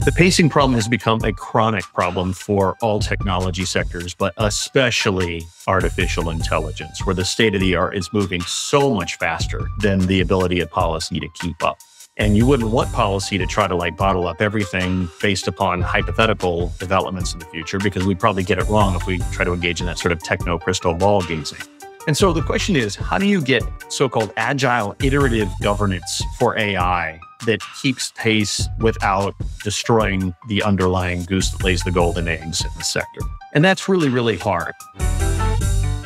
The pacing problem has become a chronic problem for all technology sectors, but especially artificial intelligence, where the state of the art is moving so much faster than the ability of policy to keep up. And you wouldn't want policy to try to bottle up everything based upon hypothetical developments in the future, because we'd probably get it wrong if we try to engage in that sort of techno crystal ball gazing. And so the question is, how do you get so-called agile, iterative governance for AI that keeps pace without destroying the underlying goose that lays the golden eggs in the sector? And that's really, really hard.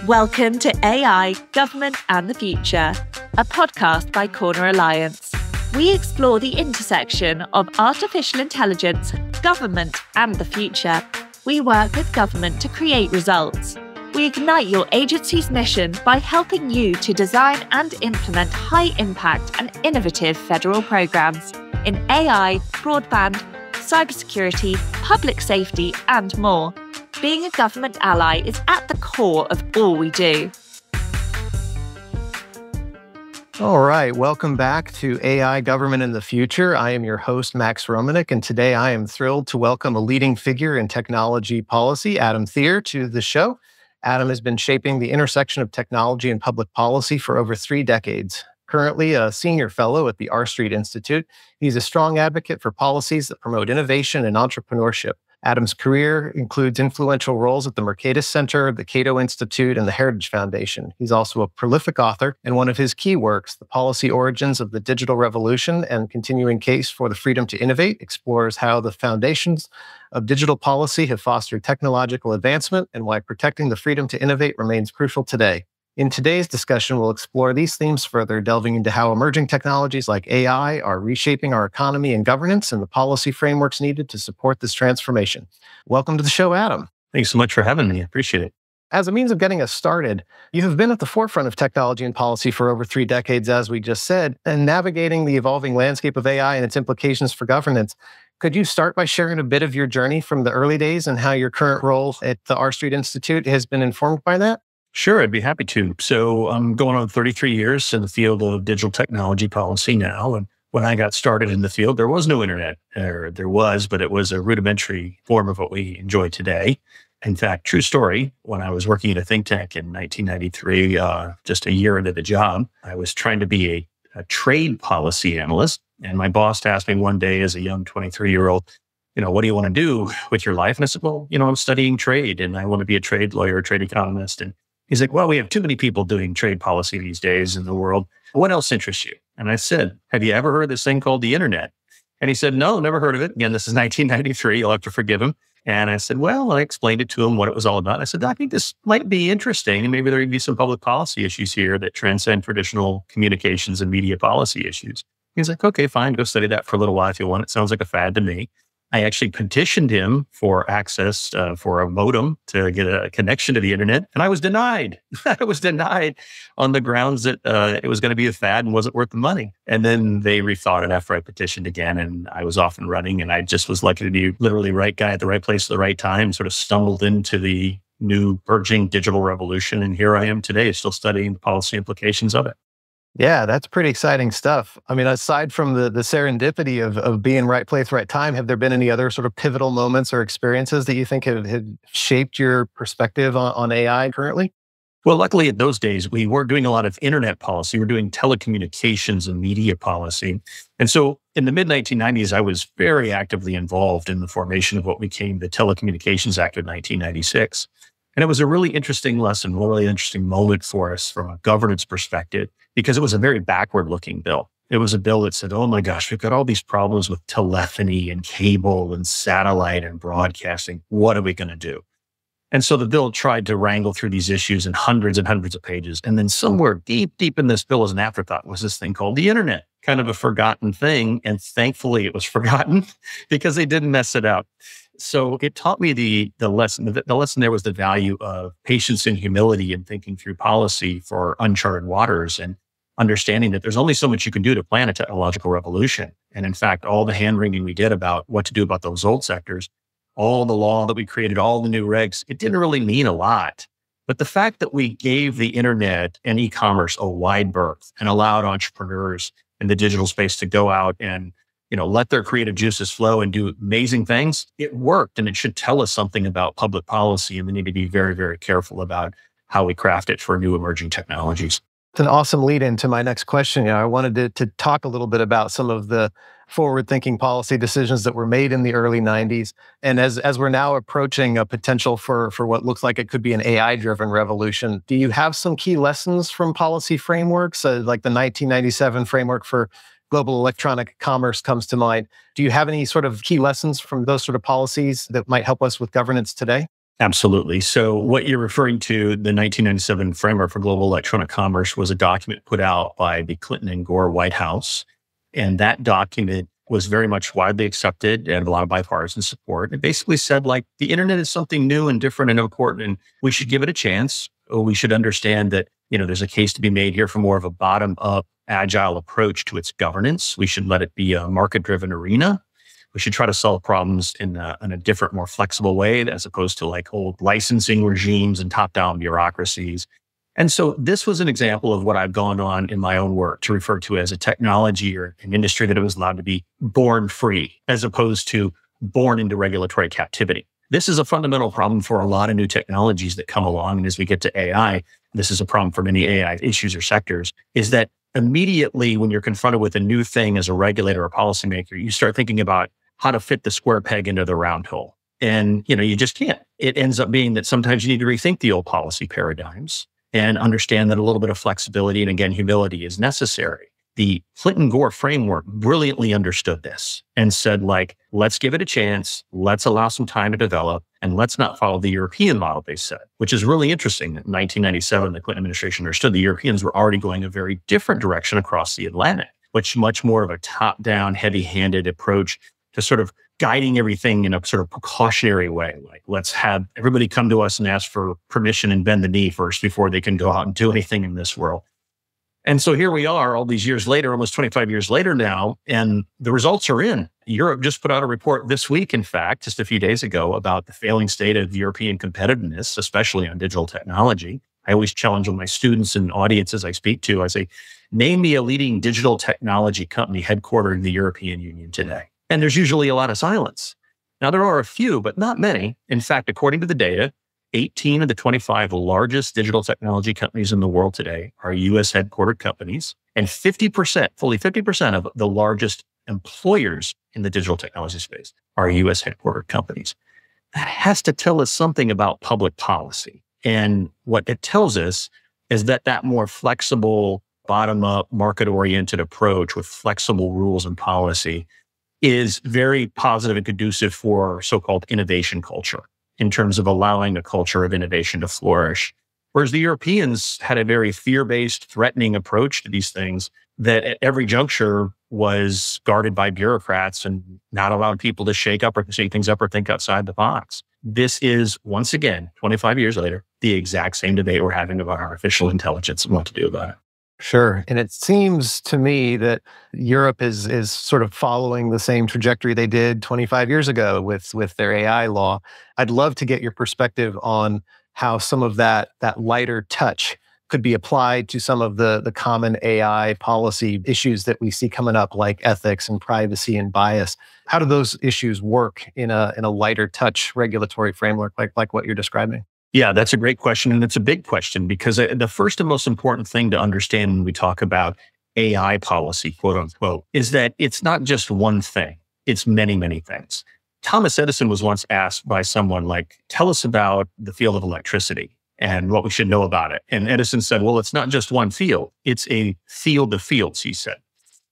Welcome to AI, Government and the Future, a podcast by Corner Alliance. We explore the intersection of artificial intelligence, government, and the future. We work with government to create results. We ignite your agency's mission by helping you to design and implement high-impact and innovative federal programs in AI, broadband, cybersecurity, public safety, and more. Being a government ally is at the core of all we do. All right, welcome back to AI, Government and the Future. I am your host, Max Romanik, and today I am thrilled to welcome a leading figure in technology policy, Adam Thierer, to the show. Adam has been shaping the intersection of technology and public policy for over 3 decades. Currently a senior fellow at the R Street Institute, he's a strong advocate for policies that promote innovation and entrepreneurship. Adam's career includes influential roles at the Mercatus Center, the Cato Institute, and the Heritage Foundation. He's also a prolific author, and one of his key works, The Policy Origins of the Digital Revolution and Continuing Case for the Freedom to Innovate, explores how the foundations of digital policy have fostered technological advancement and why protecting the freedom to innovate remains crucial today. In today's discussion, we'll explore these themes further, delving into how emerging technologies like AI are reshaping our economy and governance and the policy frameworks needed to support this transformation. Welcome to the show, Adam. Thanks so much for having me. I appreciate it. As a means of getting us started, you have been at the forefront of technology and policy for over 3 decades, as we just said, and navigating the evolving landscape of AI and its implications for governance. Could you start by sharing a bit of your journey from the early days and how your current role at the R Street Institute has been informed by that? Sure, I'd be happy to. So I'm going on 33 years in the field of digital technology policy now. And when I got started in the field, there was no internet. There was, but it was a rudimentary form of what we enjoy today. In fact, true story, when I was working at a think tank in 1993, just a year into the job, I was trying to be a trade policy analyst. And my boss asked me one day as a young 23-year-old, what do you want to do with your life? And I said, well, I'm studying trade and I want to be a trade lawyer, trade economist. And he's like, well, we have too many people doing trade policy these days in the world. What else interests you? And I said, have you ever heard of this thing called the internet? And he said, no, never heard of it. Again, this is 1993. You'll have to forgive him. And I said, well, I explained it to him what it was all about. I said, I think this might be interesting. And maybe there could be some public policy issues here that transcend traditional communications and media policy issues. He's like, okay, fine. Go study that for a little while if you want. It sounds like a fad to me. I actually petitioned him for access for a modem to get a connection to the internet, and I was denied. I was denied on the grounds that it was going to be a fad and wasn't worth the money. And then they rethought it after I petitioned again, and I was off and running, and I just was lucky to be literally right guy at the right place at the right time, sort of stumbled into the new burgeoning digital revolution, and here I am today, still studying the policy implications of it. Yeah, that's pretty exciting stuff. I mean, aside from the serendipity of being right place, right time, have there been any other sort of pivotal moments or experiences that you think have shaped your perspective on AI currently? Well, luckily in those days, we weren't doing a lot of internet policy. We're doing telecommunications and media policy. And so in the mid-1990s, I was very actively involved in the formation of what became the Telecommunications Act of 1996. And it was a really interesting lesson, a really interesting moment for us from a governance perspective, because it was a very backward-looking bill. It was a bill that said, oh my gosh, we've got all these problems with telephony and cable and satellite and broadcasting. What are we going to do? And so the bill tried to wrangle through these issues in hundreds and hundreds of pages. And then somewhere deep, deep in this bill as an afterthought was this thing called the internet, kind of a forgotten thing. And thankfully it was forgotten because they didn't mess it up. So it taught me the lesson. The lesson there was the value of patience and humility in thinking through policy for uncharted waters and understanding that there's only so much you can do to plan a technological revolution. And in fact, all the hand-wringing we did about what to do about those old sectors, all the law that we created, all the new regs, it didn't really mean a lot. But the fact that we gave the internet and e-commerce a wide berth and allowed entrepreneurs in the digital space to go out and let their creative juices flow and do amazing things. It worked, and it should tell us something about public policy. And we need to be very, very careful about how we craft it for new emerging technologies. It's an awesome lead into my next question. I wanted to talk a little bit about some of the forward-thinking policy decisions that were made in the early 90s. And as we're now approaching a potential for what looks like it could be an AI-driven revolution, do you have some key lessons from policy frameworks? Like the 1997 framework for global electronic commerce comes to mind. Do you have any sort of key lessons from those sort of policies that might help us with governance today? Absolutely. So what you're referring to, the 1997 Framework for Global Electronic Commerce, was a document put out by the Clinton and Gore White House. And that document was very much widely accepted and a lot of bipartisan support. It basically said, like, the internet is something new and different and important, and we should give it a chance. We should understand that, there's a case to be made here for more of a bottom-up, agile approach to its governance. We should let it be a market-driven arena. We should try to solve problems in a different, more flexible way, as opposed to like old licensing regimes and top-down bureaucracies. And so this was an example of what I've gone on in my own work to refer to as a technology or an industry that it was allowed to be born free, as opposed to born into regulatory captivity. This is a fundamental problem for a lot of new technologies that come along. And as we get to AI, this is a problem for many AI issues or sectors, is that immediately when you're confronted with a new thing as a regulator or policymaker, you start thinking about how to fit the square peg into the round hole. And, you just can't. It ends up being that sometimes you need to rethink the old policy paradigms and understand that a little bit of flexibility and, again, humility is necessary. The Clinton-Gore framework brilliantly understood this and said, let's give it a chance, let's allow some time to develop, and let's not follow the European model, they said, which is really interesting. In 1997, the Clinton administration understood the Europeans were already going a very different direction across the Atlantic, which much more of a top-down, heavy-handed approach to sort of guiding everything in a sort of precautionary way. Like, let's have everybody come to us and ask for permission and bend the knee first before they can go out and do anything in this world. And so here we are all these years later, almost 25 years later now, and the results are in. Europe just put out a report this week, in fact, just a few days ago, about the failing state of European competitiveness, especially on digital technology. I always challenge my students and audiences I speak to, I say, name me a leading digital technology company headquartered in the European Union today. And there's usually a lot of silence. Now, there are a few, but not many. In fact, according to the data, 18 of the 25 largest digital technology companies in the world today are U.S. headquartered companies. And 50%, fully 50% of the largest employers in the digital technology space are U.S. headquartered companies. That has to tell us something about public policy. And what it tells us is that more flexible, bottom-up, market-oriented approach with flexible rules and policy is very positive and conducive for so-called innovation culture in terms of allowing a culture of innovation to flourish. Whereas the Europeans had a very fear-based, threatening approach to these things that at every juncture was guarded by bureaucrats and not allowed people to shake things up or think outside the box. This is, once again, 25 years later, the exact same debate we're having about artificial intelligence and what to do about it. Sure. And it seems to me that Europe is sort of following the same trajectory they did 25 years ago with their AI law. I'd love to get your perspective on how some of that lighter touch could be applied to some of the common AI policy issues that we see coming up, like ethics and privacy and bias. How do those issues work in a lighter touch regulatory framework like what you're describing? Yeah, that's a great question. And it's a big question because the first and most important thing to understand when we talk about AI policy, quote unquote, is that it's not just one thing. It's many, many things. Thomas Edison was once asked by someone tell us about the field of electricity and what we should know about it. And Edison said, well, it's not just one field. It's a field of fields, he said.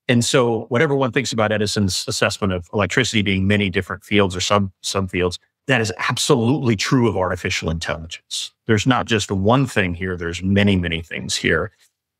And so whatever one thinks about Edison's assessment of electricity being many different fields or some fields, that is absolutely true of artificial intelligence. There's not just one thing here. There's many, many things here.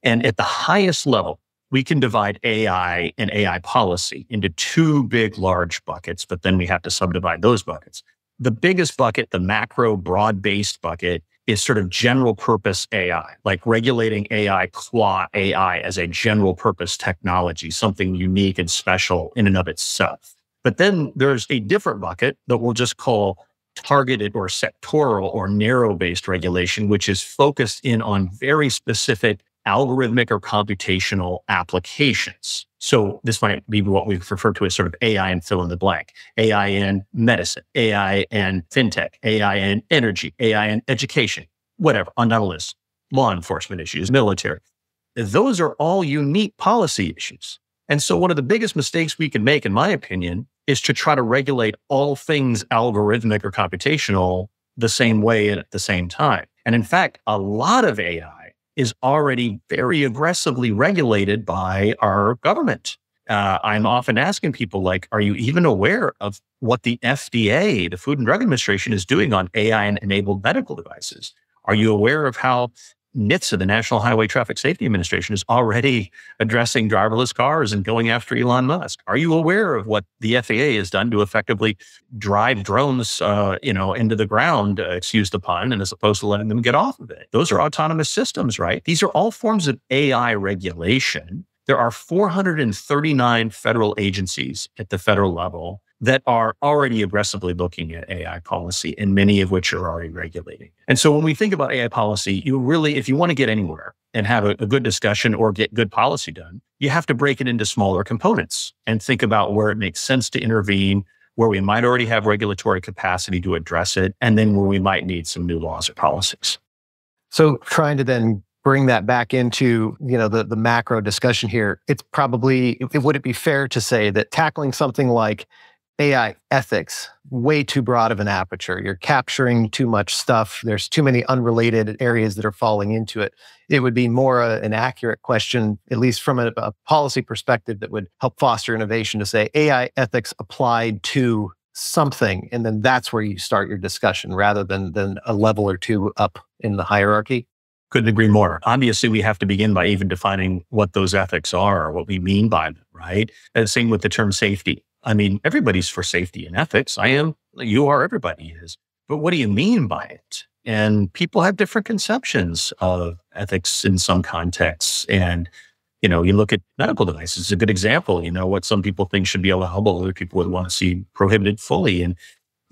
And at the highest level, we can divide AI and AI policy into two big, large buckets, but then we have to subdivide those buckets. The biggest bucket, the macro, broad-based bucket, is sort of general purpose AI, like regulating AI, qua AI as a general purpose technology, something unique and special in and of itself. But then there's a different bucket that we'll just call targeted or sectoral or narrow-based regulation, which is focused in on very specific algorithmic or computational applications. So this might be what we refer to as sort of AI and fill in the blank, AI in medicine, AI and fintech, AI and energy, AI and education, whatever, on that list, law enforcement issues, military. Those are all unique policy issues. And so one of the biggest mistakes we can make, in my opinion, is to try to regulate all things algorithmic or computational the same way and at the same time. And in fact, a lot of AI is already very aggressively regulated by our government. I'm often asking people like, are you even aware of what the FDA, the Food and Drug Administration, is doing on AI-enabled medical devices? Are you aware of how NHTSA, the National Highway Traffic Safety Administration, is already addressing driverless cars and going after Elon Musk? Are you aware of what the FAA has done to effectively drive drones, into the ground, excuse the pun, and as opposed to letting them get off of it? Those are autonomous systems, right? These are all forms of AI regulation. There are 439 federal agencies at the federal level that are already aggressively looking at AI policy, and many of which are already regulating. And so when we think about AI policy, you really, if you want to get anywhere and have a good discussion or get good policy done, you have to break it into smaller components and think about where it makes sense to intervene, where we might already have regulatory capacity to address it, and then where we might need some new laws or policies. So trying to then bring that back into, the macro discussion here, would it be fair to say that tackling something like AI ethics, way too broad of an aperture? You're capturing too much stuff. There's too many unrelated areas that are falling into it. It would be more an accurate question, at least from a policy perspective, that would help foster innovation, to say AI ethics applied to something, and then that's where you start your discussion rather than a level or two up in the hierarchy. Couldn't agree more. Obviously, we have to begin by even defining what those ethics are, or what we mean by them, right? And same with the term safety. I mean, everybody's for safety and ethics. I am, you are, everybody is. But what do you mean by it? And people have different conceptions of ethics in some contexts. And, you look at medical devices, it's a good example. What some people think should be allowable, other people would want to see prohibited fully. And,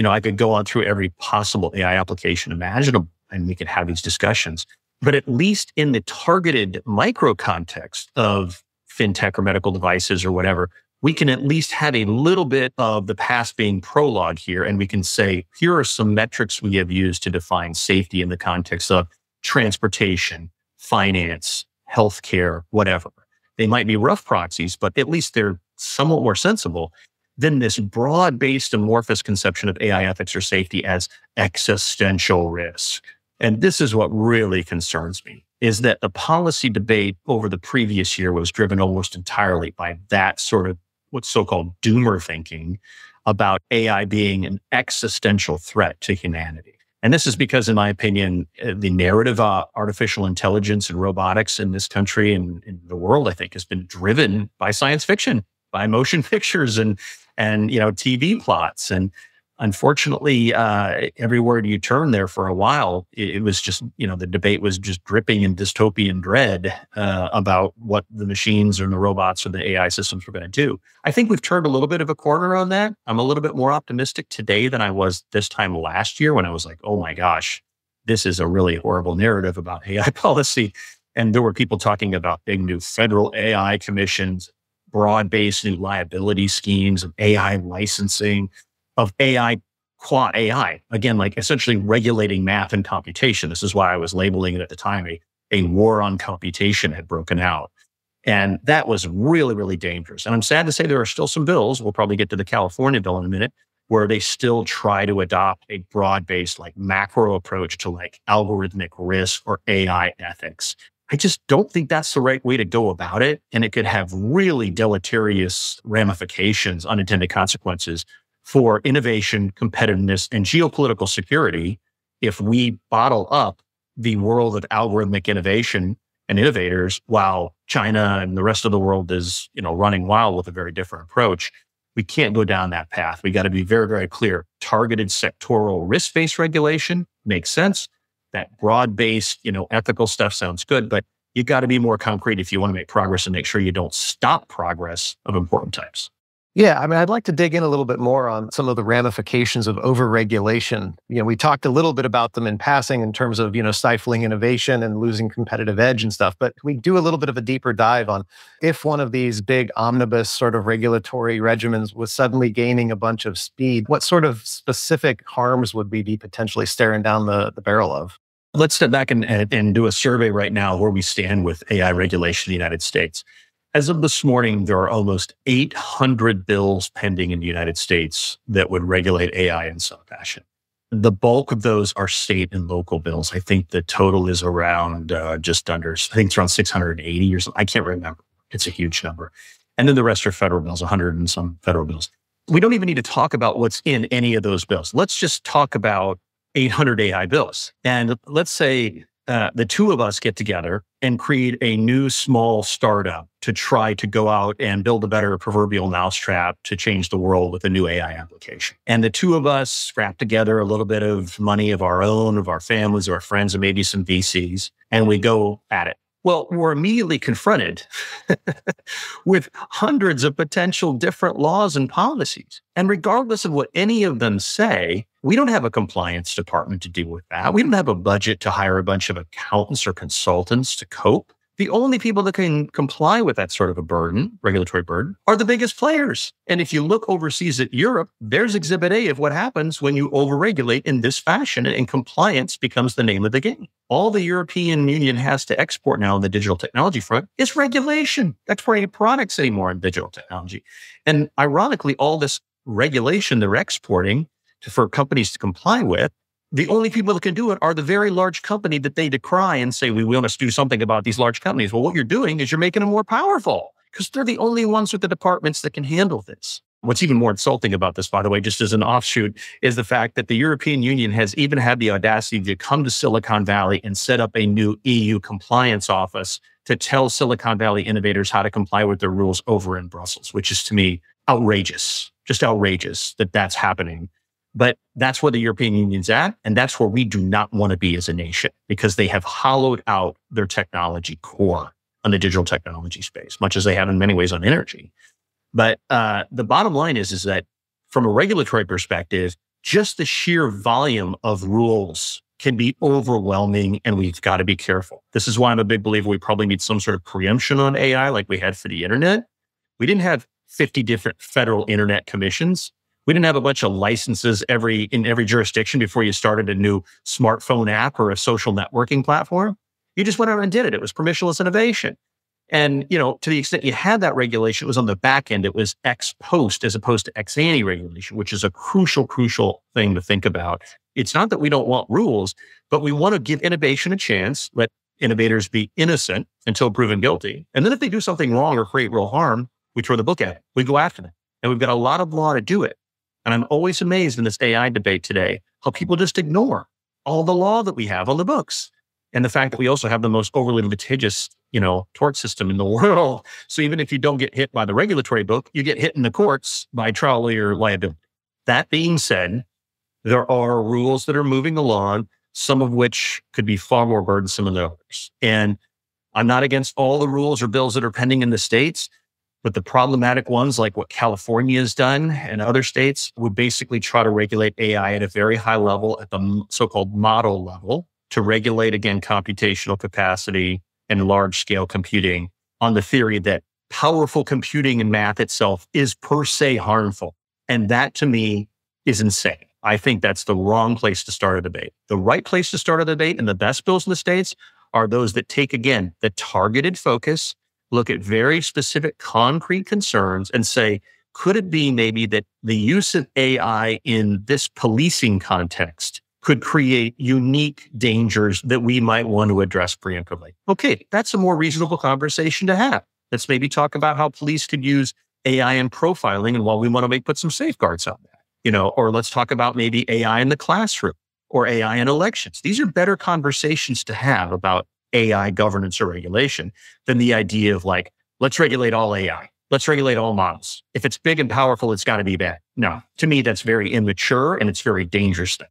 I could go on through every possible AI application imaginable, and we could have these discussions. But at least in the targeted micro context of fintech or medical devices or whatever, we can at least have a little bit of the past being prologue here. And we can say, here are some metrics we have used to define safety in the context of transportation, finance, healthcare, whatever. They might be rough proxies, but at least they're somewhat more sensible than this broad-based amorphous conception of AI ethics or safety as existential risk. And this is what really concerns me, is that the policy debate over the previous year was driven almost entirely by that sort of what's so-called doomer thinking about AI being an existential threat to humanity. And this is because, in my opinion, the narrative of artificial intelligence and robotics in this country and in the world, I think, has been driven by science fiction, by motion pictures and TV plots. And unfortunately, everywhere you turn there for a while, it was just, the debate was just dripping in dystopian dread about what the machines or the robots or the AI systems were going to do. I think we've turned a little bit of a corner on that. I'm a little bit more optimistic today than I was this time last year, when I was like, oh my gosh, this is a really horrible narrative about AI policy. And there were people talking about big new federal AI commissions, broad-based new liability schemes of AI licensing, of AI, quant AI, again, like essentially regulating math and computation. This is why I was labeling it at the time a war on computation had broken out. And that was really, really dangerous. And I'm sad to say there are still some bills, we'll probably get to the California bill in a minute, where they still try to adopt a broad-based, like macro approach to like algorithmic risk or AI ethics. I just don't think that's the right way to go about it. And it could have really deleterious ramifications, unintended consequences for innovation, competitiveness, and geopolitical security if we bottle up the world of algorithmic innovation and innovators while China and the rest of the world is, running wild with a very different approach. We can't go down that path. We got to be very, very clear. Targeted sectoral risk-based regulation makes sense. That broad-based, ethical stuff sounds good, but you got to be more concrete if you want to make progress and make sure you don't stop progress of important types. Yeah, I mean, I'd like to dig in a little bit more on some of the ramifications of overregulation. We talked a little bit about them in passing in terms of, stifling innovation and losing competitive edge and stuff, but we do a little bit of a deeper dive on if one of these big omnibus sort of regulatory regimens was suddenly gaining a bunch of speed, what sort of specific harms would we be potentially staring down the barrel of? Let's step back and do a survey right now where we stand with AI regulation in the United States. As of this morning, there are almost 800 bills pending in the United States that would regulate AI in some fashion. The bulk of those are state and local bills. I think the total is around just under, I think it's around 680 or something. I can't remember. It's a huge number. And then the rest are federal bills, 100 and some federal bills. We don't even need to talk about what's in any of those bills. Let's just talk about 800 AI bills. And let's say the two of us get together and create a new small startup to try to go out and build a better proverbial mousetrap to change the world with a new AI application. And the two of us scrap together a little bit of money of our own, of our families, of our friends, and maybe some VCs, and we go at it. Well, we're immediately confronted with hundreds of potential different laws and policies. And regardless of what any of them say, we don't have a compliance department to deal with that. We don't have a budget to hire a bunch of accountants or consultants to cope. The only people that can comply with that sort of a burden, regulatory burden, are the biggest players. And if you look overseas at Europe, there's Exhibit A of what happens when you overregulate in this fashion, and compliance becomes the name of the game. All the European Union has to export now on the digital technology front is regulation. Exporting products anymore in digital technology. And ironically, all this regulation they're exporting for companies to comply with, the only people that can do it are the very large company that they decry and say, we want to do something about these large companies. Well, what you're doing is you're making them more powerful because they're the only ones with the departments that can handle this. What's even more insulting about this, by the way, just as an offshoot, is the fact that the European Union has even had the audacity to come to Silicon Valley and set up a new EU compliance office to tell Silicon Valley innovators how to comply with their rules over in Brussels, which is to me outrageous, just outrageous that that's happening. But that's where the European Union's at. And that's where we do not want to be as a nation because they have hollowed out their technology core on the digital technology space, much as they have in many ways on energy. But the bottom line is that from a regulatory perspective, just the sheer volume of rules can be overwhelming and we've got to be careful. This is why I'm a big believer we probably need some sort of preemption on AI like we had for the internet. We didn't have 50 different federal internet commissions. We didn't have a bunch of licenses in every jurisdiction before you started a new smartphone app or a social networking platform. You just went out and did it. It was permissionless innovation. And, to the extent you had that regulation, it was on the back end. It was ex post as opposed to ex ante regulation, which is a crucial thing to think about. It's not that we don't want rules, but we want to give innovation a chance, let innovators be innocent until proven guilty. And then if they do something wrong or create real harm, we throw the book at it. We go after them. And we've got a lot of law to do it. And I'm always amazed in this AI debate today, how people just ignore all the law that we have on the books. And the fact that we also have the most overly litigious, tort system in the world. So even if you don't get hit by the regulatory book, you get hit in the courts by trial lawyer liability. That being said, there are rules that are moving along, some of which could be far more burdensome than others. And I'm not against all the rules or bills that are pending in the states. But the problematic ones, like what California has done and other states, would basically try to regulate AI at a very high level, at the so-called model level, to regulate, again, computational capacity and large-scale computing on the theory that powerful computing and math itself is per se harmful. And that, to me, is insane. I think that's the wrong place to start a debate. The right place to start a debate and the best bills in the states are those that take, again, the targeted focus, look at very specific concrete concerns and say, could it be maybe that the use of AI in this policing context could create unique dangers that we might want to address preemptively? Okay, that's a more reasonable conversation to have. Let's maybe talk about how police could use AI in profiling and while we want to put some safeguards on that, or let's talk about maybe AI in the classroom or AI in elections. These are better conversations to have about AI governance or regulation than the idea of let's regulate all AI. Let's regulate all models. If it's big and powerful, it's got to be bad. No, to me, that's very immature and it's very dangerous thing.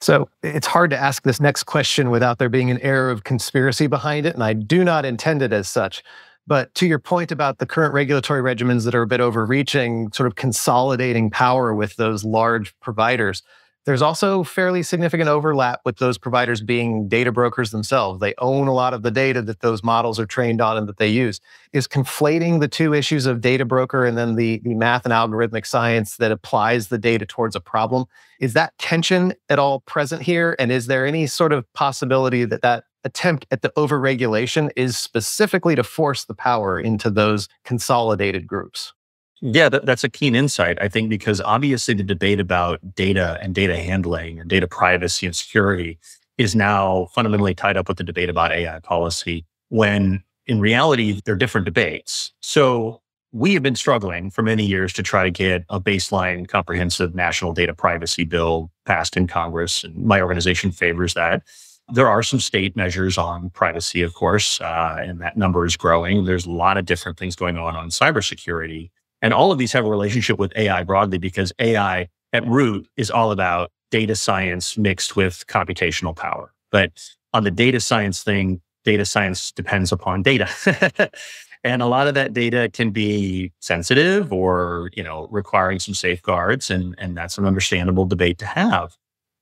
So it's hard to ask this next question without there being an air of conspiracy behind it, and I do not intend it as such. But to your point about the current regulatory regimens that are a bit overreaching, sort of consolidating power with those large providers, there's also fairly significant overlap with those providers being data brokers themselves. They own a lot of the data that those models are trained on and that they use. Is conflating the two issues of data broker and then the math and algorithmic science that applies the data towards a problem, is that tension at all present here? And is there any sort of possibility that that attempt at the overregulation is specifically to force the power into those consolidated groups? Yeah, that's a keen insight, I think, because obviously the debate about data and data handling and data privacy and security is now fundamentally tied up with the debate about AI policy, when in reality, they're different debates. So we have been struggling for many years to try to get a baseline comprehensive national data privacy bill passed in Congress, and my organization favors that. There are some state measures on privacy, of course, and that number is growing. There's a lot of different things going on cybersecurity. And all of these have a relationship with AI broadly, because AI at root is all about data science mixed with computational power. But on the data science thing, data science depends upon data. And a lot of that data can be sensitive or, requiring some safeguards. And that's an understandable debate to have.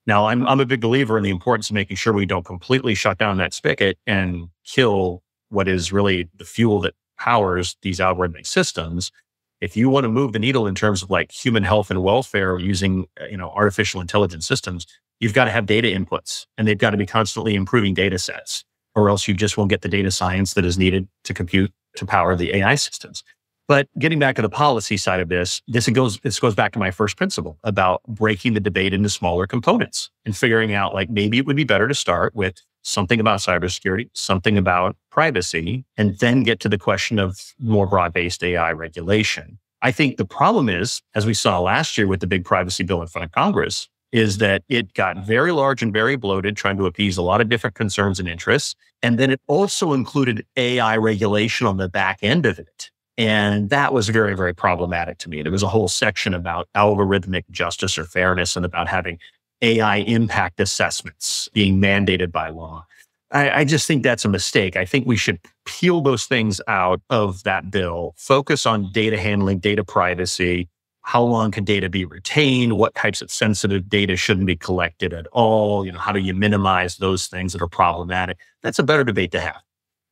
Now, I'm a big believer in the importance of making sure we don't completely shut down that spigot and kill what is really the fuel that powers these algorithmic systems. If you want to move the needle in terms of like human health and welfare using, artificial intelligence systems, you've got to have data inputs, and they've got to be constantly improving data sets, or else you just won't get the data science that is needed to compute to power the AI systems. But getting back to the policy side of this goes back to my first principle about breaking the debate into smaller components and figuring out like maybe it would be better to start with something about cybersecurity, something about privacy, and then get to the question of more broad-based AI regulation. I think the problem is, as we saw last year with the big privacy bill in front of Congress, is that it got very large and very bloated, trying to appease a lot of different concerns and interests. And then it also included AI regulation on the back end of it. And that was very, very problematic to me. There was a whole section about algorithmic justice or fairness and about having AI impact assessments being mandated by law. I just think that's a mistake. I think we should peel those things out of that bill, focus on data handling, data privacy, how long can data be retained, what types of sensitive data shouldn't be collected at all, how do you minimize those things that are problematic? That's a better debate to have.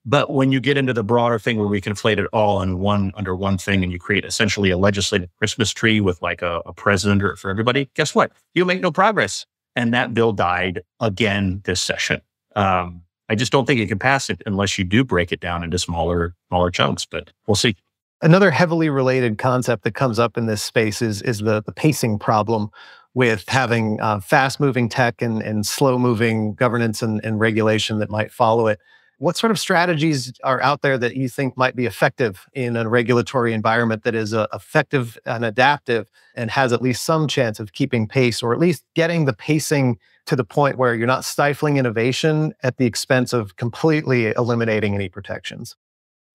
But when you get into the broader thing where we conflate it all under one thing, and you create essentially a legislative Christmas tree with like a president for everybody, guess what? You'll make no progress. And that bill died again this session. I just don't think you can pass it unless you do break it down into smaller chunks, but we'll see. Another heavily related concept that comes up in this space is the pacing problem with having fast-moving tech and slow-moving governance and regulation that might follow it. What sort of strategies are out there that you think might be effective in a regulatory environment that is effective and adaptive and has at least some chance of keeping pace, or at least getting the pacing to the point where you're not stifling innovation at the expense of completely eliminating any protections?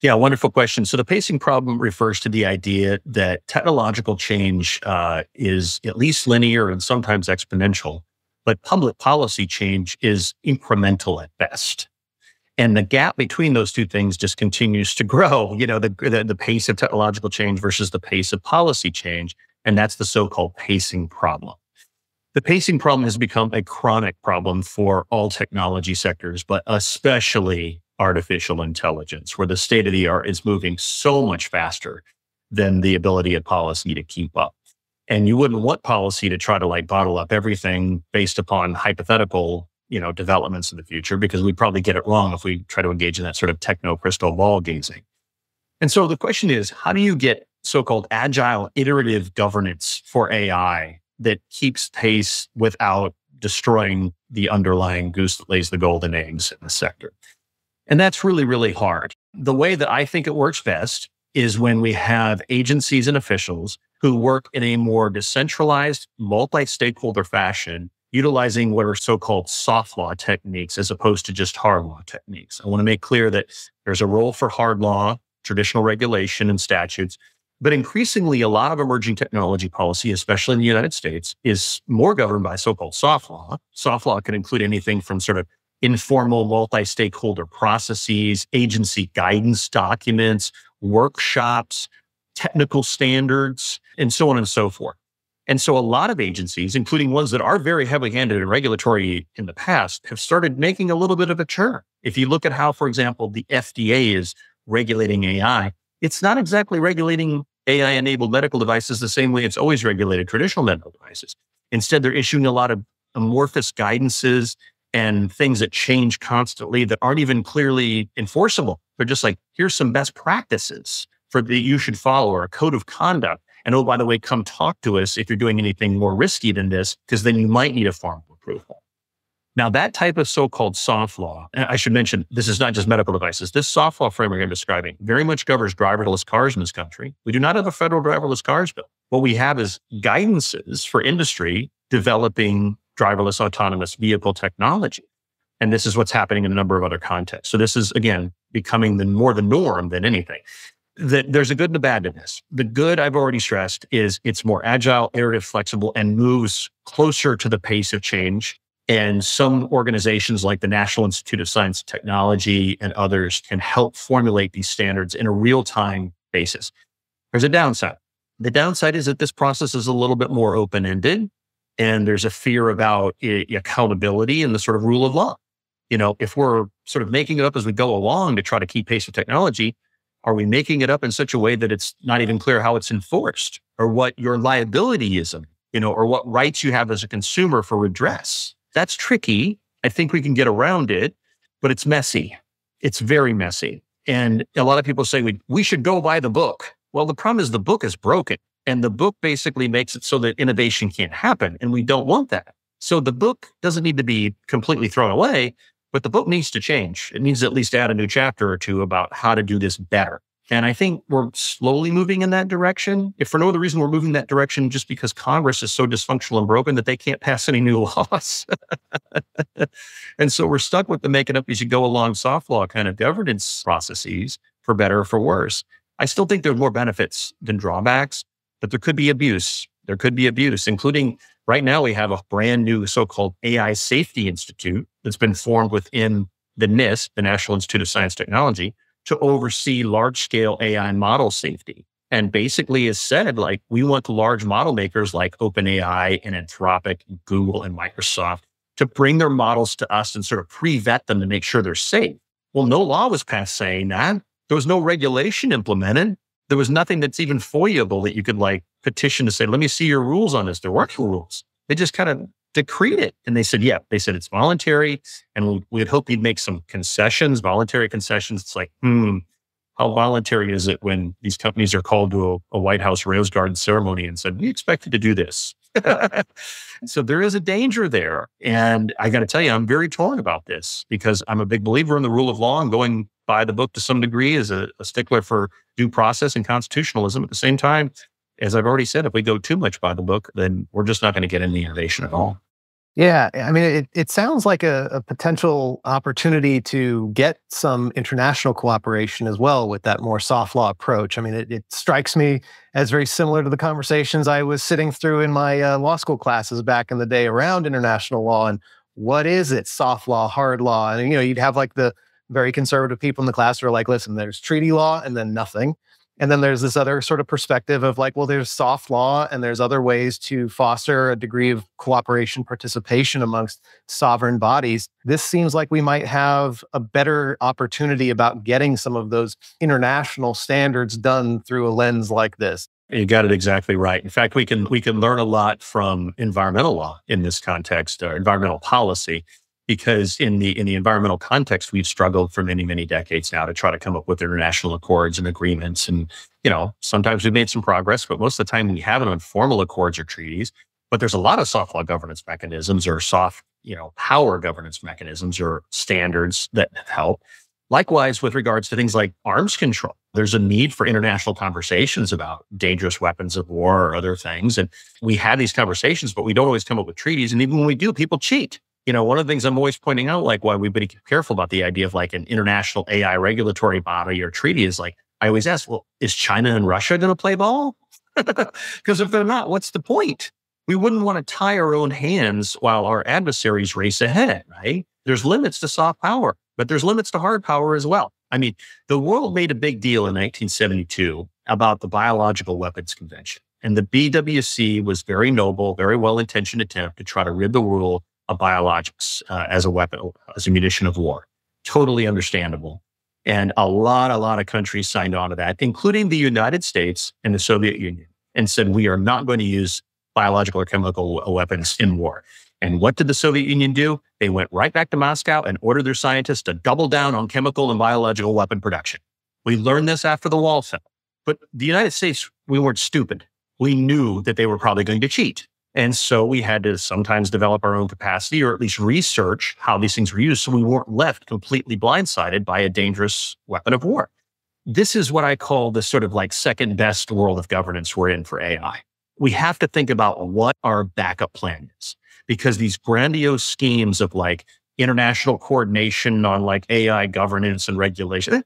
Yeah, wonderful question. So the pacing problem refers to the idea that technological change is at least linear and sometimes exponential, but public policy change is incremental at best. And the gap between those two things just continues to grow, the pace of technological change versus the pace of policy change. And that's the so-called pacing problem. The pacing problem has become a chronic problem for all technology sectors, but especially artificial intelligence, where the state of the art is moving so much faster than the ability of policy to keep up. And you wouldn't want policy to try to bottle up everything based upon hypothetical developments in the future, because we'd probably get it wrong if we try to engage in that sort of techno crystal ball gazing. And so the question is, how do you get so-called agile, iterative governance for AI that keeps pace without destroying the underlying goose that lays the golden eggs in the sector? And that's really, really hard. The way that I think it works best is when we have agencies and officials who work in a more decentralized, multi-stakeholder fashion, utilizing what are so-called soft law techniques as opposed to just hard law techniques. I want to make clear that there's a role for hard law, traditional regulation and statutes, but increasingly a lot of emerging technology policy, especially in the United States, is more governed by so-called soft law. Soft law can include anything from sort of informal multi-stakeholder processes, agency guidance documents, workshops, technical standards, and so on and so forth. And so a lot of agencies, including ones that are very heavy-handed and regulatory in the past, have started making a little bit of a turn. If you look at how, for example, the FDA is regulating AI, it's not exactly regulating AI-enabled medical devices the same way it's always regulated traditional medical devices. Instead, they're issuing a lot of amorphous guidances and things that change constantly that aren't even clearly enforceable. They're just like, here's some best practices that you should follow, or a code of conduct. And oh, by the way, come talk to us if you're doing anything more risky than this, because then you might need a formal approval. Now, that type of so-called soft law, and I should mention, this is not just medical devices. This soft law framework I'm describing very much governs driverless cars in this country. We do not have a federal driverless cars bill. What we have is guidances for industry developing driverless autonomous vehicle technology. And this is what's happening in a number of other contexts. So this is, again, becoming more the norm than anything. There's a good and a bad in this. The good, I've already stressed, is it's more agile, iterative, flexible, and moves closer to the pace of change. And some organizations like the National Institute of Science and Technology and others can help formulate these standards in a real-time basis. There's a downside. The downside is that this process is a little bit more open-ended, and there's a fear about accountability and the sort of rule of law. If we're sort of making it up as we go along to try to keep pace with technology, are we making it up in such a way that it's not even clear how it's enforced, or what your liability is, or what rights you have as a consumer for redress? That's tricky. I think we can get around it, but it's messy. It's very messy. And a lot of people say we should go by the book. Well, the problem is the book is broken, and the book basically makes it so that innovation can't happen, and we don't want that. So the book doesn't need to be completely thrown away, but the book needs to change. It needs to at least add a new chapter or two about how to do this better. And I think we're slowly moving in that direction. If for no other reason, we're moving that direction just because Congress is so dysfunctional and broken that they can't pass any new laws. And so we're stuck with the make it up as you go along soft law kind of governance processes, for better or for worse. I still think there's more benefits than drawbacks, but there could be abuse. There could be abuse, including right now we have a brand new so-called AI Safety Institute that's been formed within the NIST, the National Institute of Science and Technology, to oversee large-scale AI model safety. And basically has said, we want the large model makers like OpenAI and Anthropic, and Google and Microsoft to bring their models to us and sort of pre-vet them to make sure they're safe. Well, no law was passed saying that. There was no regulation implemented. There was nothing that's even FOIA-able that you could petition to say, let me see your rules on this. There weren't rules. They just kind of decreed it. And they said, they said it's voluntary. And we'd hope you'd make some concessions, voluntary concessions. It's how voluntary is it when these companies are called to a White House Rose Garden ceremony and said, we expected to do this. So there is a danger there. And I got to tell you, I'm very torn about this because I'm a big believer in the rule of law and going by the book to some degree as a stickler for due process and constitutionalism. At the same time, as I've already said, if we go too much by the book, then we're just not going to get any innovation at all. Yeah, I mean, it sounds like a potential opportunity to get some international cooperation as well with that more soft law approach. I mean, it strikes me as very similar to the conversations I was sitting through in my law school classes back in the day around international law and what is it, soft law, hard law? And, you'd have the very conservative people in the class who are like, listen, there's treaty law and then nothing. And then there's this other sort of perspective of there's soft law and there's other ways to foster a degree of cooperation, participation amongst sovereign bodies. This seems like we might have a better opportunity about getting some of those international standards done through a lens like this. You got it exactly right. In fact, we can learn a lot from environmental law in this context, or environmental policy. Because in the environmental context, we've struggled for many, many decades now to try to come up with international accords and agreements. And, sometimes we've made some progress, but most of the time we haven't on formal accords or treaties. But there's a lot of soft law governance mechanisms or soft, power governance mechanisms or standards that help. Likewise, with regards to things like arms control, there's a need for international conversations about dangerous weapons of war or other things. And we have these conversations, but we don't always come up with treaties. And even when we do, people cheat. One of the things I'm always pointing out, why we've been careful about the idea of an international AI regulatory body or treaty is I always ask, well, is China and Russia going to play ball? Because if they're not, what's the point? We wouldn't want to tie our own hands while our adversaries race ahead, right? There's limits to soft power, but there's limits to hard power as well. I mean, the world made a big deal in 1972 about the Biological Weapons Convention. And the BWC was very noble, very well-intentioned attempt to try to rid the world of biologics as a weapon, as a munition of war. Totally understandable. And a lot of countries signed on to that, including the United States and the Soviet Union, and said, we are not going to use biological or chemical weapons in war. And what did the Soviet Union do? They went right back to Moscow and ordered their scientists to double down on chemical and biological weapon production. We learned this after the wall fell. But the United States, we weren't stupid. We knew that they were probably going to cheat. And so we had to sometimes develop our own capacity or at least research how these things were used so we weren't left completely blindsided by a dangerous weapon of war. This is what I call the sort of like second best world of governance we're in for AI. We have to think about what our backup plan is, because these grandiose schemes of like international coordination on like AI governance and regulation,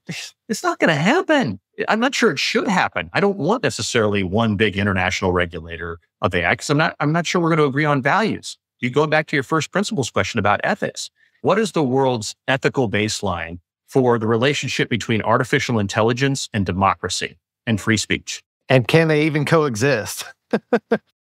it's not going to happen. I'm not sure it should happen. I don't want necessarily one big international regulator of AI because I'm not sure we're going to agree on values. You go back to your first principles question about ethics. What is the world's ethical baseline for the relationship between artificial intelligence and democracy and free speech? And can they even coexist?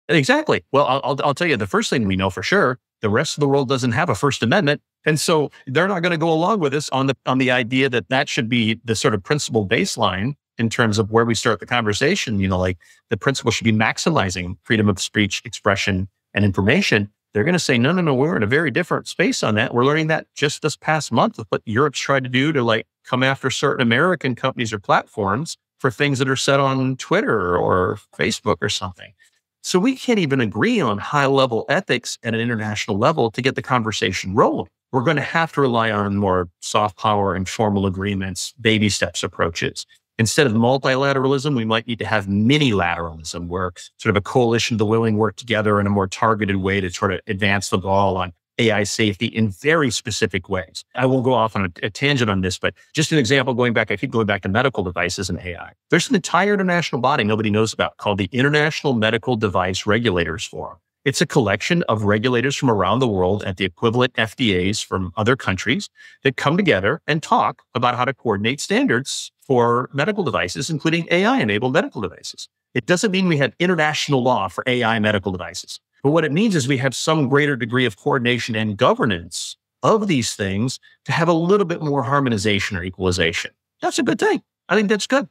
Exactly. Well, I'll tell you, the first thing we know for sure, the rest of the world doesn't have a First Amendment. And so they're not going to go along with us on the idea that should be the sort of principle baseline in terms of where we start the conversation. Like the principle should be maximizing freedom of speech, expression, and information. They're going to say, no, we're in a very different space on that. We're learning that just this past month with what Europe's tried to do to like come after certain American companies or platforms for things that are said on Twitter or Facebook or something. So we can't even agree on high-level ethics at an international level to get the conversation rolling. We're going to have to rely on more soft power, informal agreements, baby steps approaches. Instead of multilateralism, we might need to have minilateralism, where sort of a coalition of the willing work together in a more targeted way to sort of advance the ball on AI safety in very specific ways. I won't go off on a tangent on this, but just an example I keep going back to medical devices and AI. There's an entire international body nobody knows about called the International Medical Device Regulators Forum. It's a collection of regulators from around the world at the equivalent FDAs from other countries that come together and talk about how to coordinate standards for medical devices, including AI-enabled medical devices. It doesn't mean we have international law for AI medical devices. But what it means is we have some greater degree of coordination and governance of these things to have a little bit more harmonization or equalization. That's a good thing. I think that's good.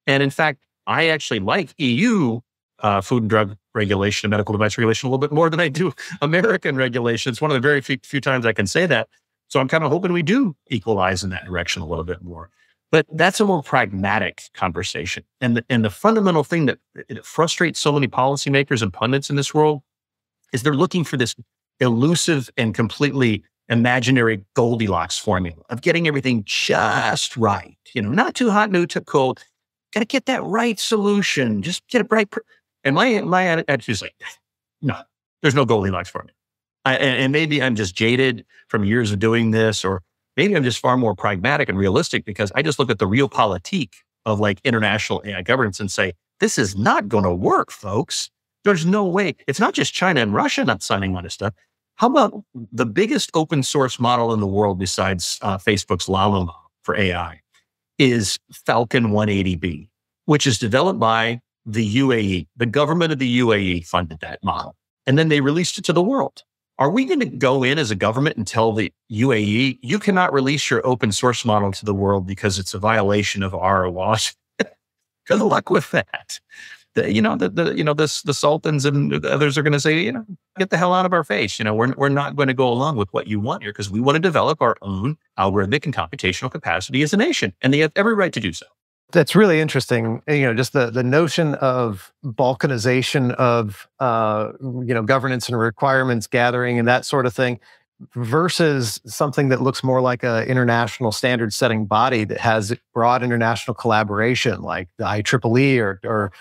And in fact, I actually like EU food and drug regulation and medical device regulation a little bit more than I do American regulation. It's one of the very few times I can say that. So I'm kind of hoping we do equalize in that direction a little bit more. But that's a more pragmatic conversation. And the fundamental thing that it frustrates so many policymakers and pundits in this world is they're looking for this elusive and completely imaginary Goldilocks formula of getting everything just right. Not too hot, not too cold. Got to get that right solution. Just get it right. And my attitude is like, no, there's no Goldilocks formula. And maybe I'm just jaded from years of doing this, or maybe I'm just far more pragmatic and realistic because I just look at the realpolitik of like international AI governance and say, this is not going to work, folks. There's no way. It's not just China and Russia not signing on to stuff. How about the biggest open source model in the world besides Facebook's Llama model for AI is Falcon 180B, which is developed by the UAE. The government of the UAE funded that model. And then they released it to the world. Are we going to go in as a government and tell the UAE, you cannot release your open source model to the world because it's a violation of our laws? Good luck with that. The sultans and others are going to say, get the hell out of our face. We're not going to go along with what you want here because we want to develop our own algorithmic and computational capacity as a nation. And they have every right to do so. That's really interesting. Just the notion of balkanization of, governance and requirements gathering and that sort of thing versus something that looks more like an international standard setting body that has broad international collaboration like the IEEE or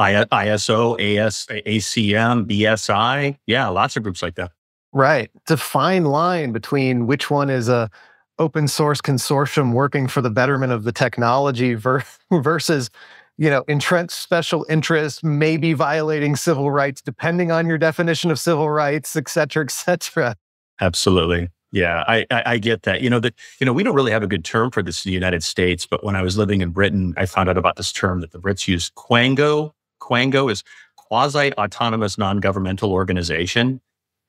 ISO, ACM, BSI. Yeah, lots of groups like that. Right. It's a fine line between which one is a open source consortium working for the betterment of the technology versus entrenched special interests, maybe violating civil rights, depending on your definition of civil rights, et cetera, et cetera. Absolutely. Yeah, I get that. We don't really have a good term for this in the United States, but when I was living in Britain, I found out about this term that the Brits use, Quango. Quango is quasi-autonomous non-governmental organization.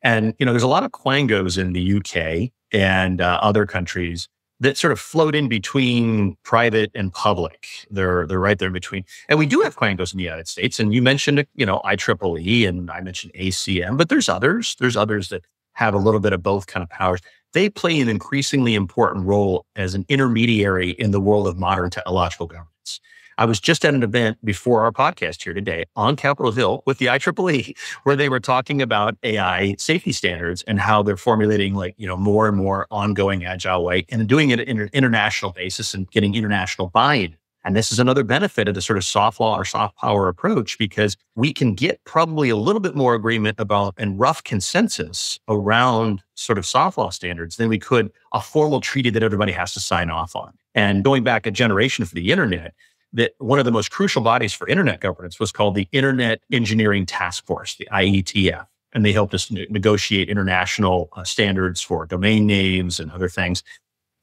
And, there's a lot of Quangos in the UK and other countries that sort of float in between private and public. They're right there in between. And we do have Quangos in the United States. And you mentioned, IEEE, and I mentioned ACM, but there's others. There's others that have a little bit of both kind of powers. They play an increasingly important role as an intermediary in the world of modern technological governance. I was just at an event before our podcast here today on Capitol Hill with the IEEE, where they were talking about AI safety standards and how they're formulating more and more ongoing agile way and doing it in an international basis and getting international buy-in. And this is another benefit of the sort of soft law or soft power approach, because we can get probably a little bit more agreement about and rough consensus around sort of soft law standards than we could a formal treaty that everybody has to sign off on. And going back a generation for the internet, that one of the most crucial bodies for internet governance was called the Internet Engineering Task Force, the IETF. And they helped us negotiate international standards for domain names and other things.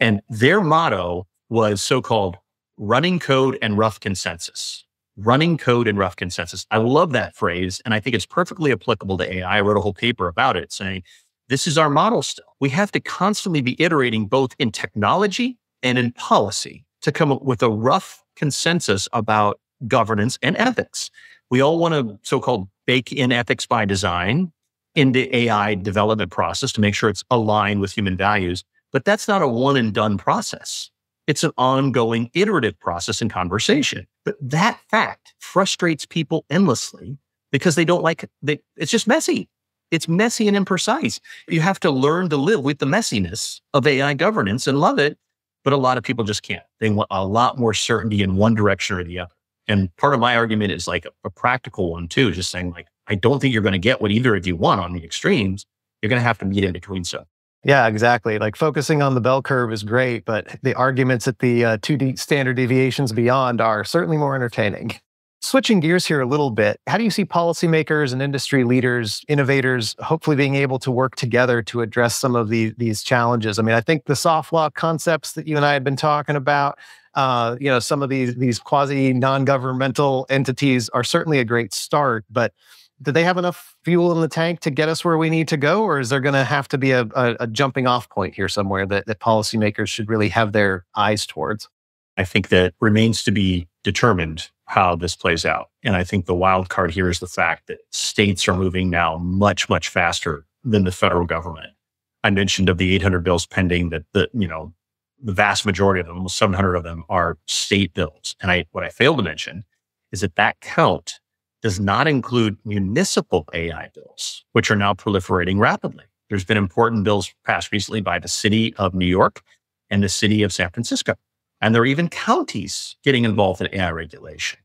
And their motto was so-called running code and rough consensus. Running code and rough consensus. I love that phrase, and I think it's perfectly applicable to AI. I wrote a whole paper about it saying, this is our model still. We have to constantly be iterating both in technology and in policy to come up with a rough consensus about governance and ethics. We all want to so-called bake in ethics by design into AI development process to make sure it's aligned with human values, but that's not a one and done process. It's an ongoing iterative process and conversation. But that fact frustrates people endlessly because they don't like it. It's just messy. It's messy and imprecise. You have to learn to live with the messiness of AI governance and love it. But a lot of people just can't. They want a lot more certainty in one direction or the other. And part of my argument is like a practical one too, just saying I don't think you're going to get what either of you want on the extremes. You're going to have to meet in between stuff. Yeah, exactly. Like focusing on the bell curve is great, but the arguments at the two standard deviations beyond are certainly more entertaining. Switching gears here a little bit, how do you see policymakers and industry leaders, innovators, hopefully being able to work together to address some of these challenges? I mean, I think the soft law concepts that you and I had been talking about, some of these quasi non-governmental entities are certainly a great start, but do they have enough fuel in the tank to get us where we need to go? Or is there going to have to be a jumping off point here somewhere that policymakers should really have their eyes towards? I think that remains to be determined how this plays out. And I think the wild card here is the fact that states are moving now much, much faster than the federal government. I mentioned of the 800 bills pending that the vast majority of them, almost 700 of them, are state bills. And what I failed to mention is that count does not include municipal AI bills, which are now proliferating rapidly. There's been important bills passed recently by the city of New York and the city of San Francisco. And there are even counties getting involved in AI regulation.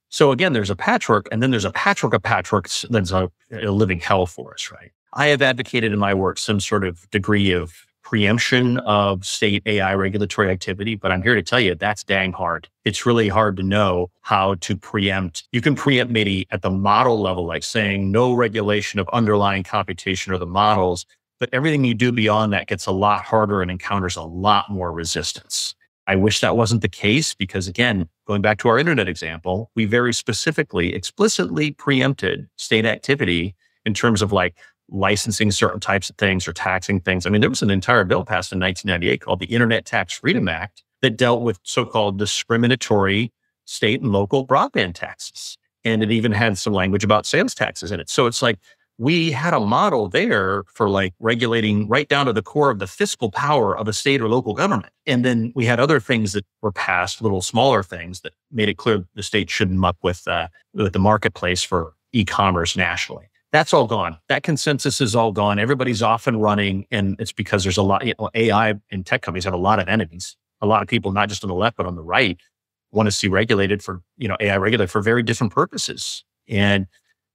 So again, there's a patchwork, and then there's a patchwork of patchworks that's a living hell for us, right? I have advocated in my work some sort of degree of preemption of state AI regulatory activity, but I'm here to tell you that's dang hard. It's really hard to know how to preempt. You can preempt maybe at the model level, like saying no regulation of underlying computation or the models, but everything you do beyond that gets a lot harder and encounters a lot more resistance. I wish that wasn't the case because, again, going back to our internet example, we very specifically, explicitly preempted state activity in terms of like licensing certain types of things or taxing things. I mean, there was an entire bill passed in 1998 called the Internet Tax Freedom Act that dealt with so-called discriminatory state and local broadband taxes. And it even had some language about sales taxes in it. So it's like, we had a model there for like regulating right down to the core of the fiscal power of a state or local government. And then we had other things that were passed, little smaller things that made it clear the state shouldn't muck with the marketplace for e-commerce nationally. That's all gone. That consensus is all gone. Everybody's off and running. And it's because there's a lot, AI and tech companies have a lot of enemies. A lot of people, not just on the left, but on the right, want to see AI regulated for very different purposes. And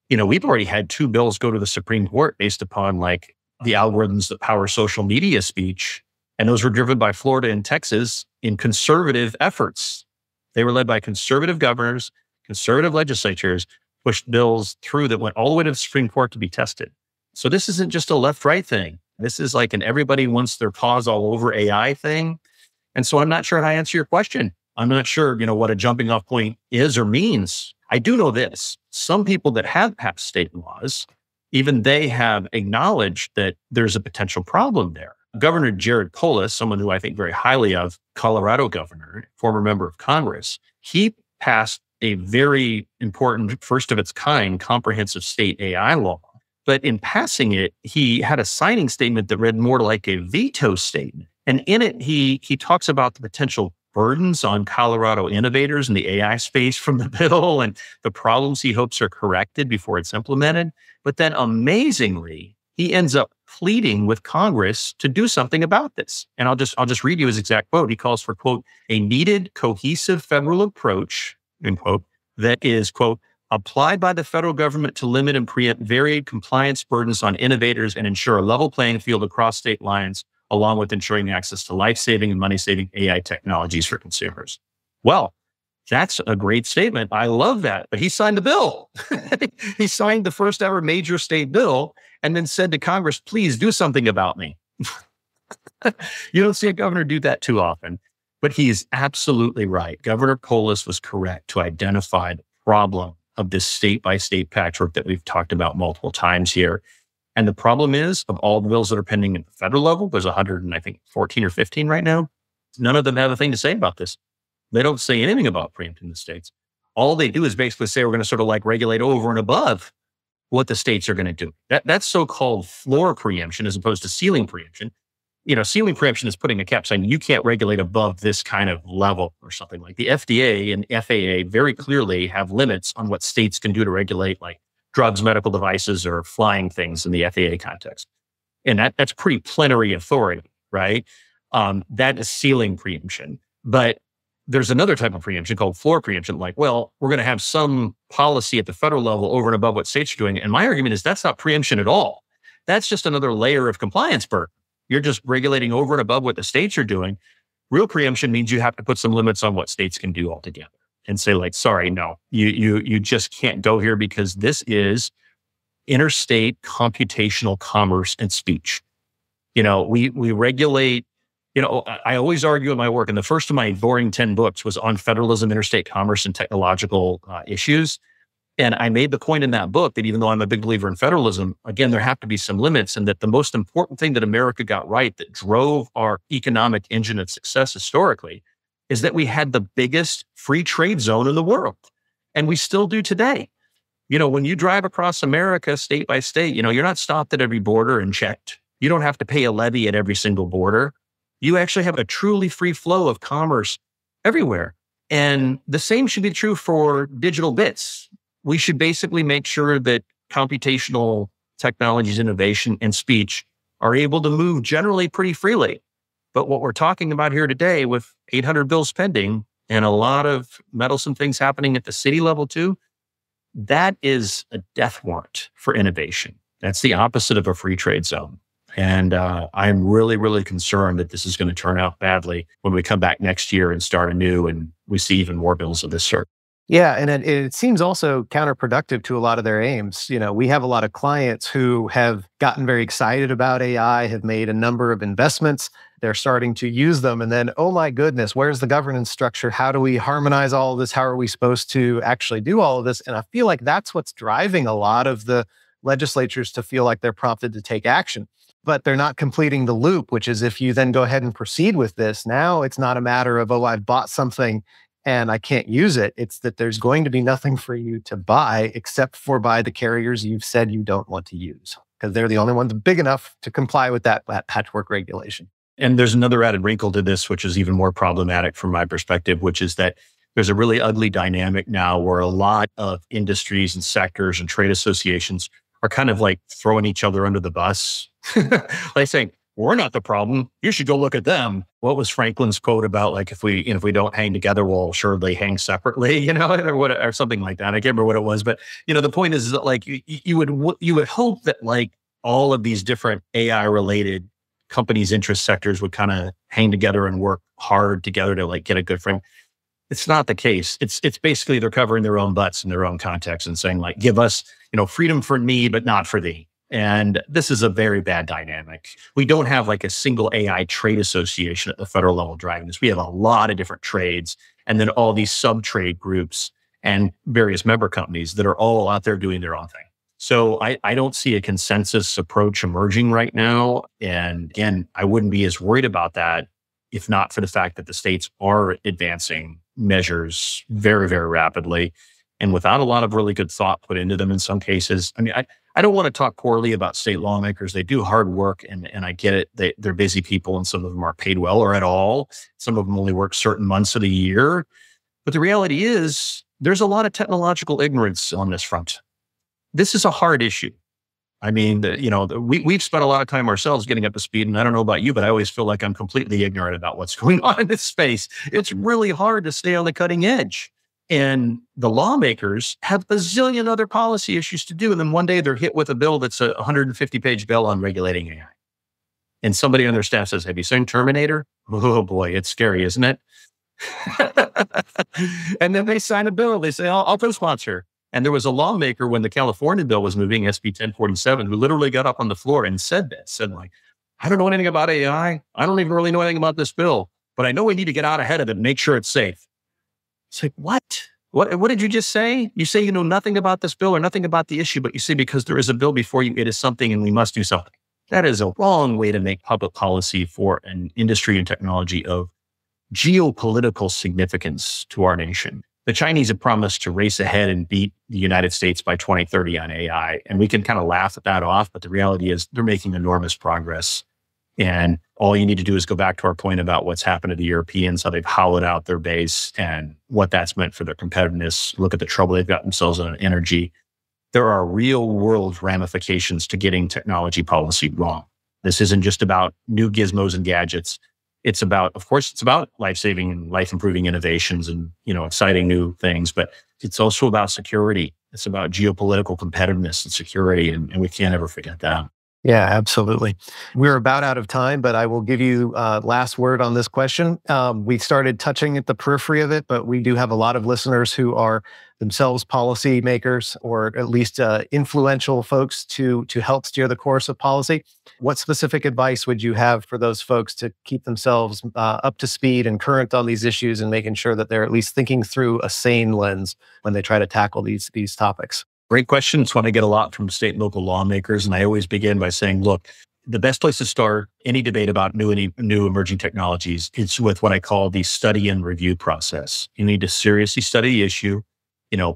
we've already had 2 bills go to the Supreme Court based upon like the algorithms that power social media speech. And those were driven by Florida and Texas in conservative efforts. They were led by conservative governors conservative legislatures pushed bills through that went all the way to the Supreme Court to be tested. So this isn't just a left-right thing. This is like an everybody wants their paws all over AI thing. And so I'm not sure how to answer your question. I'm not sure, what a jumping off point is or means. I do know this. Some people that have passed state laws, even they have acknowledged that there's a potential problem there. Governor Jared Polis, someone who I think very highly of, Colorado governor, former member of Congress, he passed a very important, first of its kind, comprehensive state AI law. But in passing it, he had a signing statement that read more like a veto statement. And in it, he talks about the potential burdens on Colorado innovators in the AI space from the bill and the problems he hopes are corrected before it's implemented. But then amazingly, he ends up pleading with Congress to do something about this. And I'll just read you his exact quote. He calls for, quote, a needed cohesive federal approach, end quote, that is, quote, applied by the federal government to limit and preempt varied compliance burdens on innovators and ensure a level playing field across state lines, along with ensuring access to life-saving and money-saving AI technologies for consumers. Well, that's a great statement. I love that. But he signed the bill. He signed the first ever major state bill and then said to Congress, please do something about me. You don't see a governor do that too often. But he is absolutely right. Governor Polis was correct to identify the problem of this state-by-state patchwork that we've talked about multiple times here. And the problem is, of all the bills that are pending at the federal level, there's 114 or 15 right now. None of them have a thing to say about this. They don't say anything about preempting the states. All they do is basically say we're going to sort of like regulate over and above what the states are going to do. That's so-called floor preemption as opposed to ceiling preemption. Ceiling preemption is putting a cap saying you can't regulate above this kind of level or something. Like the FDA and FAA very clearly have limits on what states can do to regulate like drugs, medical devices, or flying things in the FAA context. And that's pretty plenary authority, right? That is ceiling preemption. But there's another type of preemption called floor preemption. Like, well, we're going to have some policy at the federal level over and above what states are doing. And my argument is that's not preemption at all. That's just another layer of compliance burden. You're just regulating over and above what the states are doing. Real preemption means you have to put some limits on what states can do altogether and say like, sorry, no, you just can't go here because this is interstate computational commerce and speech. We regulate, I always argue in my work, and the first of my boring 10 books was on federalism, interstate commerce, and technological issues. And I made the point in that book that even though I'm a big believer in federalism, again, there have to be some limits, and that the most important thing that America got right that drove our economic engine of success historically is that we had the biggest free trade zone in the world. And we still do today. When you drive across America state by state, you're not stopped at every border and checked. You don't have to pay a levy at every single border. You actually have a truly free flow of commerce everywhere. And the same should be true for digital bits. We should basically make sure that computational technologies, innovation, and speech are able to move generally pretty freely. But what we're talking about here today with 800 bills pending and a lot of meddlesome things happening at the city level too, that is a death warrant for innovation. That's the opposite of a free trade zone. And I'm really, really concerned that this is going to turn out badly when we come back next year and start anew and we see even more bills of this sort. Yeah, and it seems also counterproductive to a lot of their aims. We have a lot of clients who have gotten very excited about AI, have made a number of investments. They're starting to use them. And then, oh my goodness, where's the governance structure? How do we harmonize all of this? How are we supposed to actually do all of this? And I feel like that's what's driving a lot of the legislatures to feel like they're prompted to take action. But they're not completing the loop, which is if you then go ahead and proceed with this, now it's not a matter of, oh, I've bought something and I can't use it. It's that there's going to be nothing for you to buy except for by the carriers you've said you don't want to use, because they're the only ones big enough to comply with that patchwork regulation. And there's another added wrinkle to this, which is even more problematic from my perspective, which is that there's a really ugly dynamic now where a lot of industries and sectors and trade associations are kind of like throwing each other under the bus. Like saying, we're not the problem. You should go look at them. What was Franklin's quote about, like, if we don't hang together, we'll surely hang separately, or something like that. I can't remember what it was, but the point is that like you would hope that like all of these different AI related companies' interest sectors would kind of hang together and work hard together to like get a good frame. It's not the case. It's basically they're covering their own butts in their own context and saying like, give us, freedom for me, but not for thee. And this is a very bad dynamic. We don't have like a single AI trade association at the federal level driving this. We have a lot of different trades and then all these sub-trade groups and various member companies that are all out there doing their own thing. So I don't see a consensus approach emerging right now. And again, I wouldn't be as worried about that if not for the fact that the states are advancing measures very, very rapidly and without a lot of really good thought put into them in some cases. I mean, I don't want to talk poorly about state lawmakers. They do hard work and I get it. They're busy people and some of them aren't paid well or at all. Some of them only work certain months of the year. But the reality is there's a lot of technological ignorance on this front. This is a hard issue. I mean, we've spent a lot of time ourselves getting up to speed, and I don't know about you, but I always feel like I'm completely ignorant about what's going on in this space. It's really hard to stay on the cutting edge. And the lawmakers have a bazillion other policy issues to do. And then one day they're hit with a bill that's a 150-page bill on regulating AI. And somebody on their staff says, have you seen Terminator? Oh boy, it's scary, isn't it? And then they sign a bill. They say, I'll co-sponsor. And there was a lawmaker when the California bill was moving, SB 1047, who literally got up on the floor and said like, I don't know anything about AI. I don't even really know anything about this bill, but I know we need to get out ahead of it and make sure it's safe. It's like, what? What did you just say? You say you know nothing about this bill or nothing about the issue, but you say because there is a bill before you, it is something and we must do something. That is a wrong way to make public policy for an industry and technology of geopolitical significance to our nation. The Chinese have promised to race ahead and beat the United States by 2030 on AI. And we can kind of laugh at that off, but the reality is they're making enormous progress. And all you need to do is go back to our point about what's happened to the Europeans, how they've hollowed out their base and what that's meant for their competitiveness. Look at the trouble they've got themselves in energy. There are real world ramifications to getting technology policy wrong. This isn't just about new gizmos and gadgets. It's about, of course, it's about life-saving and life-improving innovations and, exciting new things, but it's also about security. It's about geopolitical competitiveness and security, and we can't ever forget that. Yeah, absolutely. We're about out of time, but I will give you last word on this question. We started touching at the periphery of it, but we do have a lot of listeners who are themselves policymakers or at least influential folks to help steer the course of policy. What specific advice would you have for those folks to keep themselves up to speed and current on these issues and making sure that they're at least thinking through a sane lens when they try to tackle these topics? Great question. It's one I get a lot from state and local lawmakers. And I always begin by saying, look, the best place to start any debate about new emerging technologies is with what I call the study and review process. You need to seriously study the issue,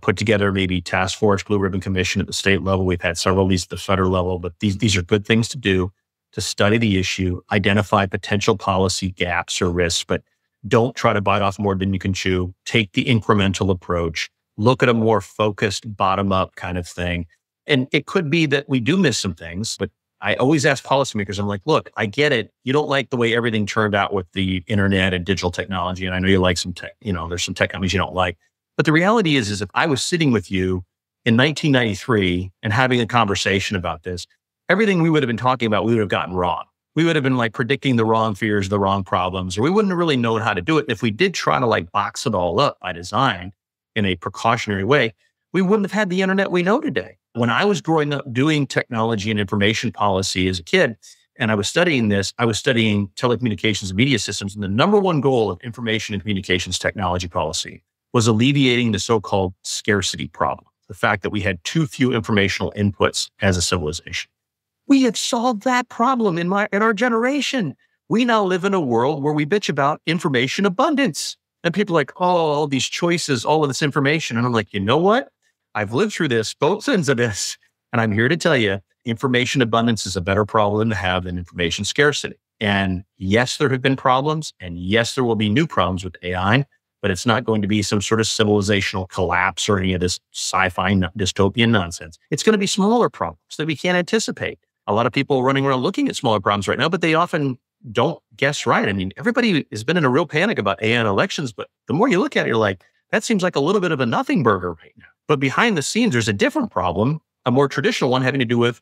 put together maybe task force, blue ribbon commission at the state level. We've had several of these at the federal level, but these are good things to do to study the issue, identify potential policy gaps or risks, but don't try to bite off more than you can chew. Take the incremental approach. Look at a more focused bottom-up kind of thing. And it could be that we do miss some things, but I always ask policymakers, I'm like, look, I get it. You don't like the way everything turned out with the internet and digital technology. And I know you like some tech, there's some tech companies you don't like. But the reality is if I was sitting with you in 1993 and having a conversation about this, everything we would have been talking about, we would have gotten wrong. We would have been like predicting the wrong fears, the wrong problems, or we wouldn't have really known how to do it. And if we did try to box it all up by design, in a precautionary way, we wouldn't have had the internet we know today. When I was growing up doing technology and information policy as a kid, and I was studying this, I was studying telecommunications and media systems. And the number one goal of information and communications technology policy was alleviating the so-called scarcity problem, the fact that we had too few informational inputs as a civilization. We have solved that problem in our generation. We now live in a world where we bitch about information abundance. And people are like, oh, all these choices, all of this information. And I'm like, you know what? I've lived through this, both ends of this. And I'm here to tell you, information abundance is a better problem to have than information scarcity. And yes, there have been problems. And yes, there will be new problems with AI, but it's not going to be some sort of civilizational collapse or any of this sci-fi dystopian nonsense. It's going to be smaller problems that we can't anticipate. A lot of people are running around looking at smaller problems right now, but they often don't guess right. I mean, everybody has been in a real panic about AI and elections, but the more you look at it, you're like, that seems like a little bit of a nothing burger right now. But behind the scenes, there's a different problem, a more traditional one having to do with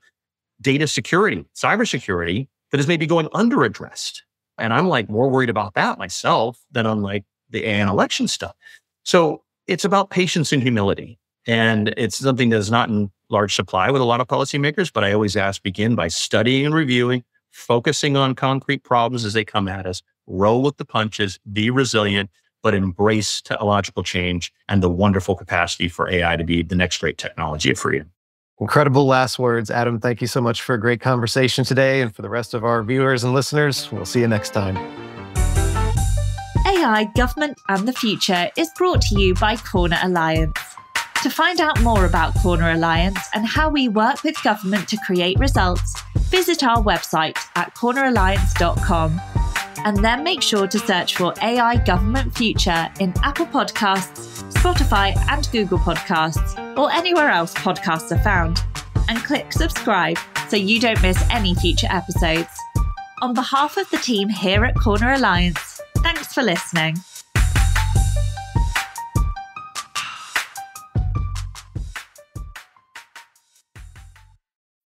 data security, cybersecurity that is maybe going under addressed. And I'm more worried about that myself than on the AI and election stuff. So it's about patience and humility. And it's something that's not in large supply with a lot of policymakers, but I always begin by studying and reviewing, focusing on concrete problems as they come at us, roll with the punches, be resilient, but embrace technological change and the wonderful capacity for AI to be the next great technology of freedom. Incredible last words, Adam. Thank you so much for a great conversation today. And for the rest of our viewers and listeners, we'll see you next time. AI, Government and the Future is brought to you by Corner Alliance. To find out more about Corner Alliance and how we work with government to create results, visit our website at corneralliance.com. And then make sure to search for AI Government Future in Apple Podcasts, Spotify and Google Podcasts, or anywhere else podcasts are found. And click subscribe so you don't miss any future episodes. On behalf of the team here at Corner Alliance, thanks for listening.